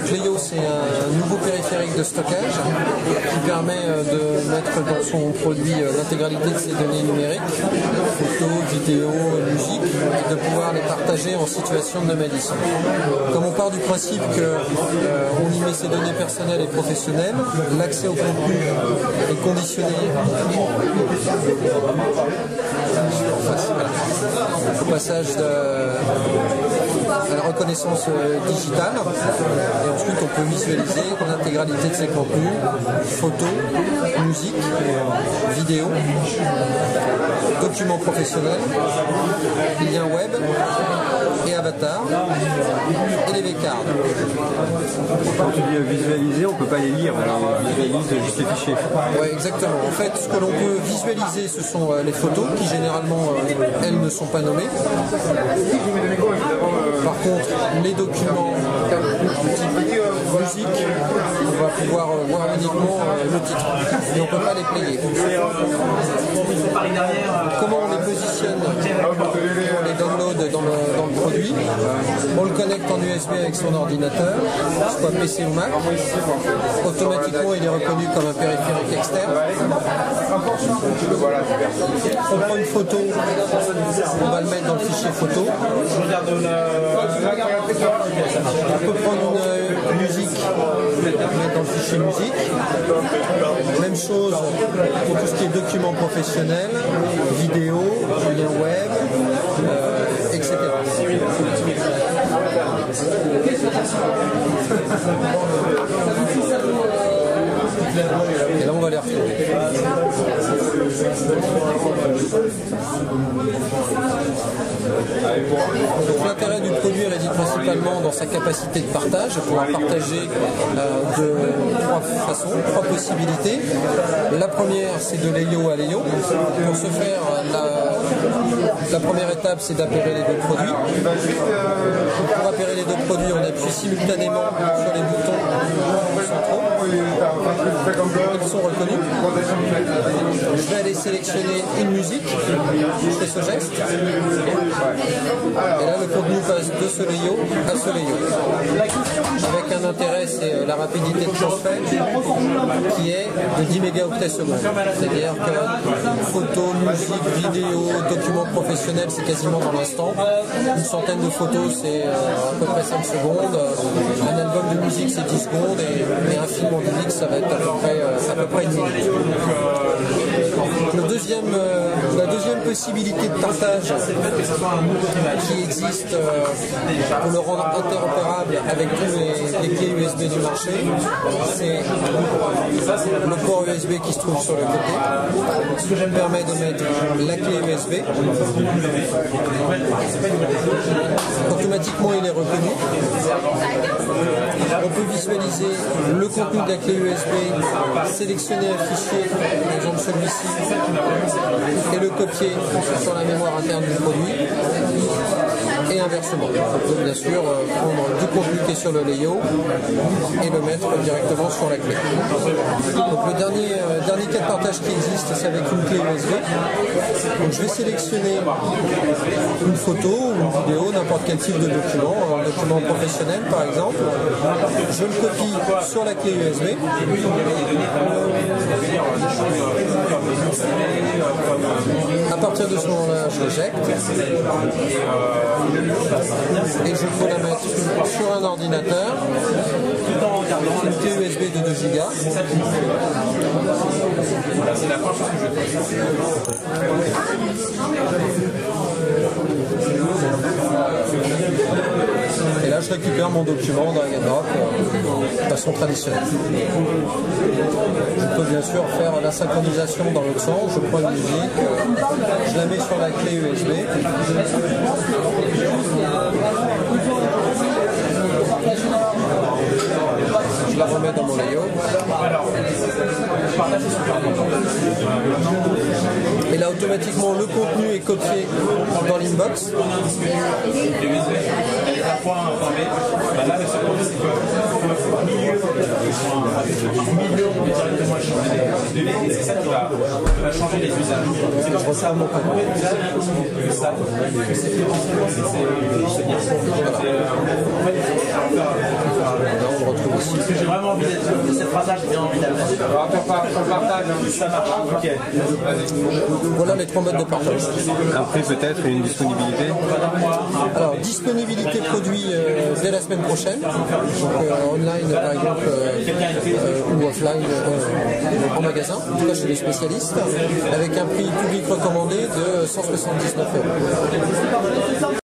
Cléo, c'est un nouveau périphérique de stockage qui permet de mettre dans son produit l'intégralité de ses données numériques, photos, vidéos, musique, et de pouvoir les partager en situation de nomadisme. Comme on part du principe qu'on y met ses données personnelles et professionnelles, l'accès au contenu est conditionné au passage à la reconnaissance digitale, et ensuite on peut visualiser l'intégralité de ses contenus, photos, musique, vidéos, documents professionnels, liens web et avatars et les V-cards. Quand tu dis visualiser, on ne peut pas les lire, on visualise juste les fichiers. Oui, exactement. En fait, ce que l'on peut visualiser, ce sont les photos qui généralement, elles ne sont pas nommées. Par contre, les documents musique, on va pouvoir voir uniquement le titre, mais on ne peut pas les player. Comment on les positionne, on les download dans le produit, on le connecte en USB avec son ordinateur, soit PC ou Mac. Automatiquement, il est reconnu comme un périphérique externe. On prend une photo, on va le mettre dans le fichier photo. On peut prendre une musique, mettre dans le fichier musique. Même chose pour tout ce qui est documents professionnels, vidéos, liens web, etc. Et là on va les retrouver. Donc l'intérêt du produit réside principalement dans sa capacité de partage, pouvoir partager de trois façons, trois possibilités. La première, c'est de layout à layout. Pour ce faire, la première étape, c'est d'appairer les deux produits. Pour appairer les deux produits, on appuie simultanément sur les boutons centraux. Ils sont reconnus. Je vais aller sélectionner une musique. Je fais ce geste. Et là, le contenu passe de ce layout à ce layout. Avec un intérêt, c'est la rapidité de transfert qui est de 10 mégaoctets secondes. C'est-à-dire que photos, musique, vidéo, documents professionnels, c'est quasiment dans l'instant. Une centaine de photos, c'est à peu près 5 secondes. Un album de musique, c'est 10 secondes. Et un film en musique, ça va être à peu près une minute. La deuxième possibilité de partage qui existe pour le rendre interopérable avec tous les clés USB du marché, c'est le port USB qui se trouve sur le côté, ce qui permet de mettre la clé USB. Automatiquement, il est reconnu. On peut visualiser le contenu de la clé USB, sélectionner un fichier, par exemple celui-ci, et le copier sur la mémoire interne du produit, et inversement. On peut bien sûr prendre du contenu qui est sur le layout et le mettre directement sur la clé. Donc le dernier cas de partage qui existe, c'est avec une clé USB. Donc je vais sélectionner une photo ou une vidéo, n'importe quel type de document, un document professionnel par exemple. Je le copie sur la clé USB. À partir de ce moment-là, je l'éjecte et je peux la mettre sur un ordinateur, une clé USB de 2 Go. Et là, je récupère mon document drag and drop de façon traditionnelle. Je peux bien sûr faire la synchronisation dans l'autre sens. Je prends une musique, je la mets sur la clé USB. Je la remets dans mon layout. Et là, automatiquement, le contenu est copié dans l'inbox. C'est ça qui va changer les usages. Je resserre mon contenu. On retrouve Parce que j'ai vraiment envie d'être cette phrase-là, j'ai bien envie d'être. On partage. Ça marche. Ok. Voilà les 3 modes de partage. Un prix peut-être et une disponibilité. Alors, disponibilité produit dès la semaine prochaine, donc online par exemple ou offline en magasin, en tout cas chez les spécialistes, avec un prix public recommandé de 179 €.